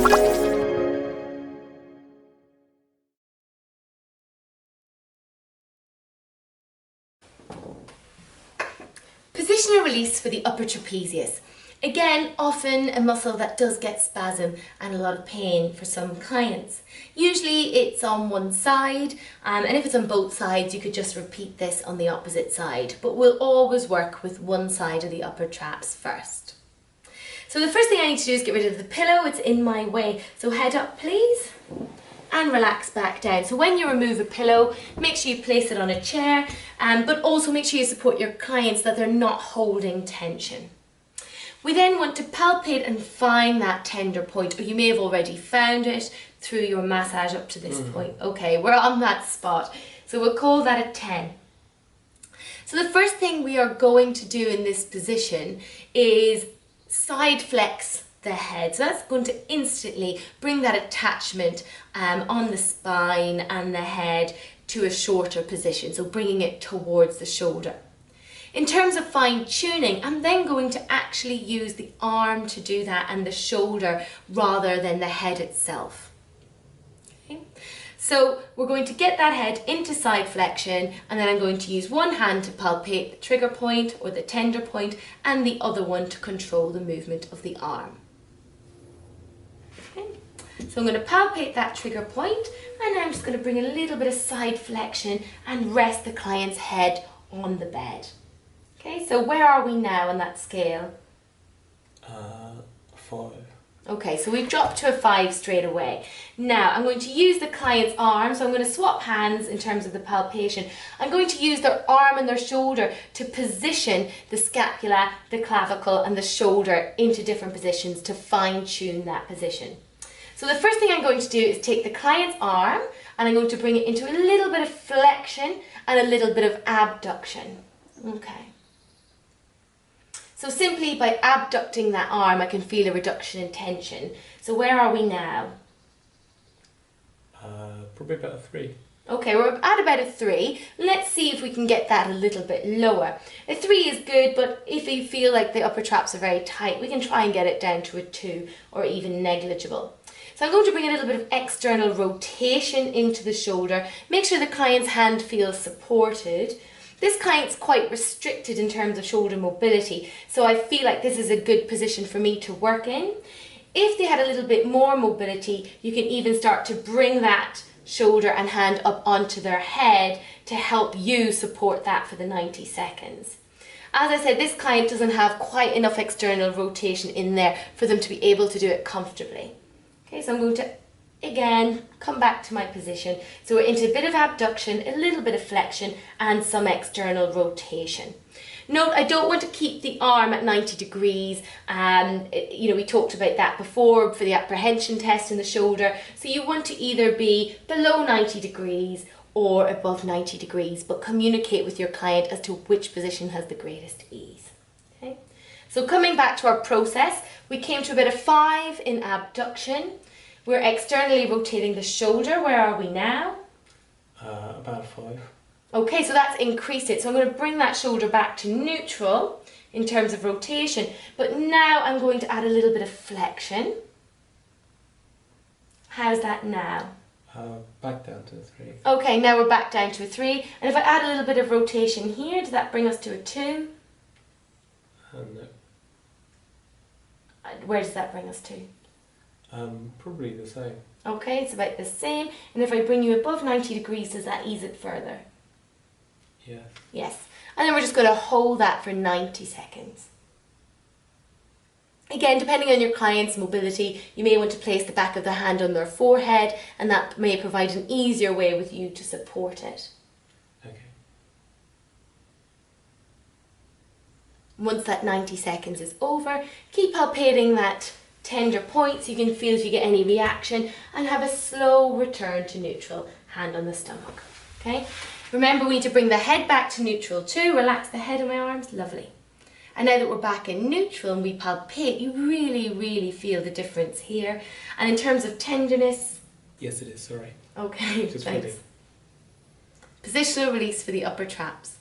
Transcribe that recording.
Positional release for the upper trapezius. Again, often a muscle that does get spasm and a lot of pain for some clients. Usually it's on one side, and if it's on both sides you could just repeat this on the opposite side, but we'll always work with one side of the upper traps first. So the first thing I need to do is get rid of the pillow, it's in my way. So head up please, and relax back down. So when you remove a pillow, make sure you place it on a chair, but also make sure you support your clients that they're not holding tension. We then want to palpate and find that tender point, or you may have already found it through your massage up to this point. Okay, we're on that spot. So we'll call that a 10. So the first thing we are going to do in this position is side flex the head. So that's going to instantly bring that attachment on the spine and the head to a shorter position, so bringing it towards the shoulder. In terms of fine tuning, I'm then going to actually use the arm to do that and the shoulder rather than the head itself. Okay. So we're going to get that head into side flexion, and then I'm going to use one hand to palpate the trigger point or the tender point and the other one to control the movement of the arm. Okay. So I'm going to palpate that trigger point, and I'm just going to bring a little bit of side flexion and rest the client's head on the bed. Okay, so where are we now on that scale? 5. Okay, so we've dropped to a 5 straight away. Now I'm going to use the client's arm, so I'm going to swap hands in terms of the palpation. I'm going to use their arm and their shoulder to position the scapula, the clavicle and the shoulder into different positions to fine tune that position. So the first thing I'm going to do is take the client's arm and I'm going to bring it into a little bit of flexion and a little bit of abduction. Okay. So simply by abducting that arm, I can feel a reduction in tension. So where are we now? Probably about a 3. Okay, we're at about a 3. Let's see if we can get that a little bit lower. A 3 is good, but if you feel like the upper traps are very tight, we can try and get it down to a 2 or even negligible. So I'm going to bring a little bit of external rotation into the shoulder. Make sure the client's hand feels supported. This client's quite restricted in terms of shoulder mobility, so I feel like this is a good position for me to work in. If they had a little bit more mobility, you can even start to bring that shoulder and hand up onto their head to help you support that for the 90 seconds. As I said, this client doesn't have quite enough external rotation in there for them to be able to do it comfortably. Okay, so I'm going to again come back to my position. So we're into a bit of abduction, a little bit of flexion and some external rotation. Note, I don't want to keep the arm at 90 degrees. We talked about that before for the apprehension test in the shoulder. So you want to either be below 90 degrees or above 90 degrees, but communicate with your client as to which position has the greatest ease. Okay? So coming back to our process, we came to a bit of 5 in abduction. We're externally rotating the shoulder. Where are we now? About 5. Okay, so that's increased it. So I'm going to bring that shoulder back to neutral in terms of rotation. But now I'm going to add a little bit of flexion. How's that now? Back down to a 3. Okay, now we're back down to a 3. And if I add a little bit of rotation here, does that bring us to a 2? No. Where does that bring us to? Probably the same. Okay, it's about the same. And if I bring you above 90 degrees, does that ease it further? Yeah. Yes. And then we're just going to hold that for 90 seconds. Again, depending on your client's mobility, you may want to place the back of the hand on their forehead, and that may provide an easier way with you to support it. Okay. Once that 90 seconds is over, keep palpating that tender point so you can feel if you get any reaction, and have a slow return to neutral, hand on the stomach. Okay? Remember, we need to bring the head back to neutral too. Relax the head of my arms. Lovely. And now that we're back in neutral and we palpate, you really feel the difference here. And in terms of tenderness... Yes, it is. Sorry. Okay, Just thanks. reading. Positional release for the upper traps.